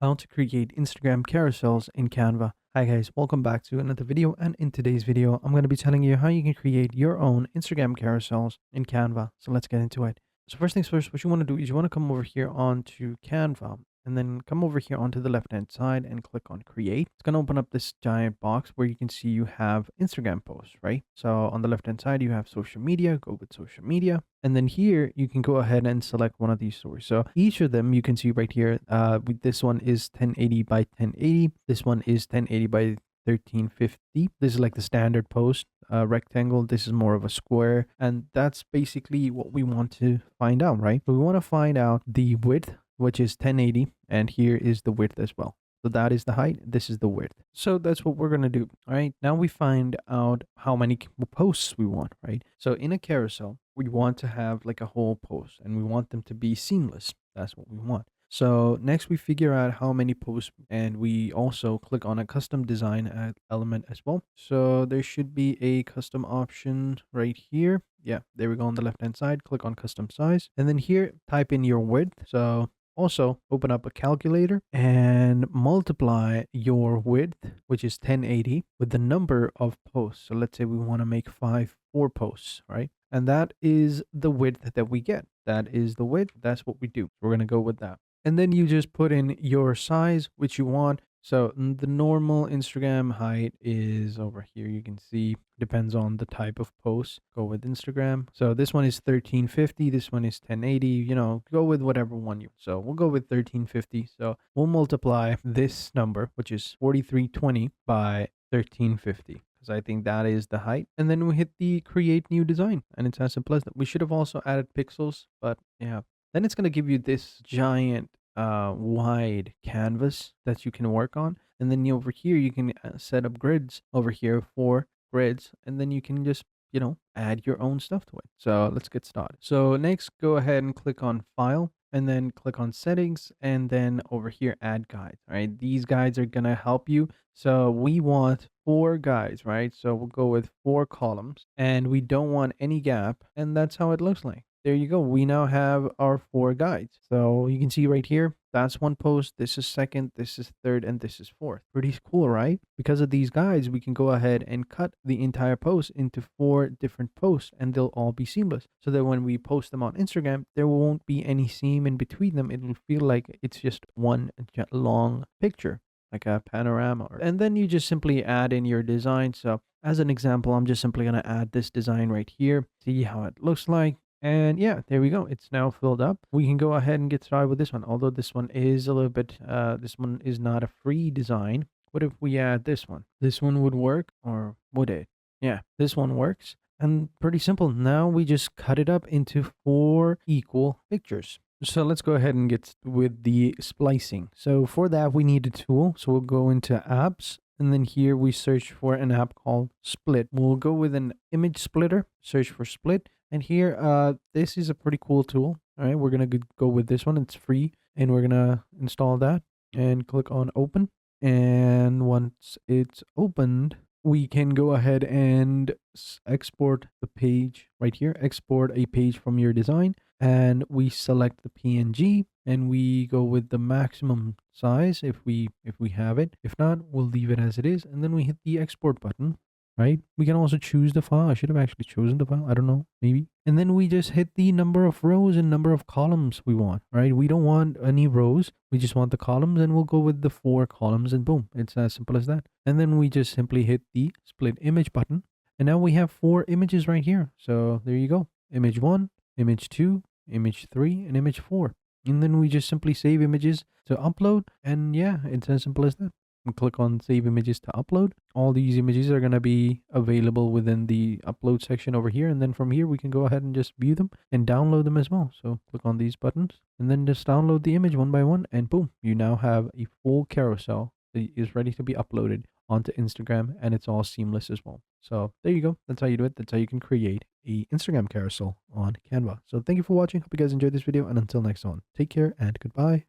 How to create Instagram carousels in Canva. Hi guys, welcome back to another video, and in today's video I'm going to be telling you how you can create your own Instagram carousels in Canva. So let's get into it. So first things first, what you want to do is you want to come over here onto Canva and then come over here onto the left hand side and click on create. It's going to open up this giant box where you can see you have Instagram posts, right? So on the left hand side you have social media, go with social media. And then here you can go ahead and select one of these stories. So each of them you can see right here. This one is 1080 by 1080. This one is 1080 by 1350. This is like the standard post rectangle. This is more of a square, and that's basically what we want to find out, right? So we want to find out the width, which is 1080, and here is the width as well. So that is the height, this is the width. So that's what we're going to do. All right, now we find out how many posts we want, right? So in a carousel, we want to have like a whole post and we want them to be seamless. That's what we want. So next we figure out how many posts, and we also click on a custom design element as well. So there should be a custom option right here. Yeah, there we go on the left hand side. Click on custom size, and then here type in your width. So also open up a calculator and multiply your width, which is 1080, with the number of posts. So let's say we want to make 4 posts, right? And that is the width that we get. That is the width. That's what we do. We're going to go with that. And then you just put in your size, which you want. So the normal Instagram height is over here. You can see depends on the type of post. Go with Instagram. So this one is 1350. This one is 1080. You know, go with whatever one you. So we'll go with 1350. So we'll multiply this number, which is 4320 by 1350. Because I think that is the height. And then we hit the create new design. And it's as simple as that. We should have also added pixels, but yeah. Then it's going to give you this giant wide canvas that you can work on. And then over here, you can set up grids over here for grids. And then you can just, add your own stuff to it. So let's get started. So next, go ahead and click on File, and then click on Settings, and then over here, Add Guides. All right, these guides are going to help you. So we want 4 guides, right? So we'll go with 4 columns, and we don't want any gap. And that's how it looks like. There you go. We now have our 4 guides. So you can see right here, that's one post, this is second, this is third, and this is fourth. Pretty cool, right? Because of these guides, we can go ahead and cut the entire post into 4 different posts, and they'll all be seamless. So that when we post them on Instagram, there won't be any seam in between them. It'll feel like it's just one long picture, like a panorama. And then you just simply add in your design. So as an example, I'm just simply going to add this design right here. See how it looks like. And yeah, there we go. It's now filled up. We can go ahead and get started with this one. Although this one is a little bit, this one is not a free design. What if we add this one? This one would work, or would it? Yeah, this one works. And pretty simple. Now we just cut it up into 4 equal pictures. So let's go ahead and get with the splicing. So for that, we need a tool. So we'll go into apps. And then here we search for an app called Split. We'll go with an image splitter, search for Split. And here, this is a pretty cool tool. All right, we're going to go with this one. It's free. And we're going to install that and click on open. And once it's opened, we can go ahead and export the page right here. Export a page from your design. And we select the PNG and we go with the maximum size if we have it. If not, we'll leave it as it is. And then we hit the export button. Right? We can also choose the file. I should have actually chosen the file. I don't know, maybe. And then we just hit the number of rows and number of columns we want, right? We don't want any rows. We just want the columns, and we'll go with the 4 columns, and boom, it's as simple as that. And then we just simply hit the split image button. And now we have 4 images right here. So there you go. Image 1, image 2, image 3, and image 4. And then we just simply save images to upload. And yeah, it's as simple as that. Click on save images to upload. All these images are going to be available within the upload section over here, and then from here we can go ahead and just view them and download them as well. So click on these buttons and then just download the image one by one, and boom, you now have a full carousel that is ready to be uploaded onto Instagram, and it's all seamless as well. So there you go. That's how you do it. That's how you can create a Instagram carousel on Canva. So thank you for watching. Hope you guys enjoyed this video, and until next one, take care and goodbye.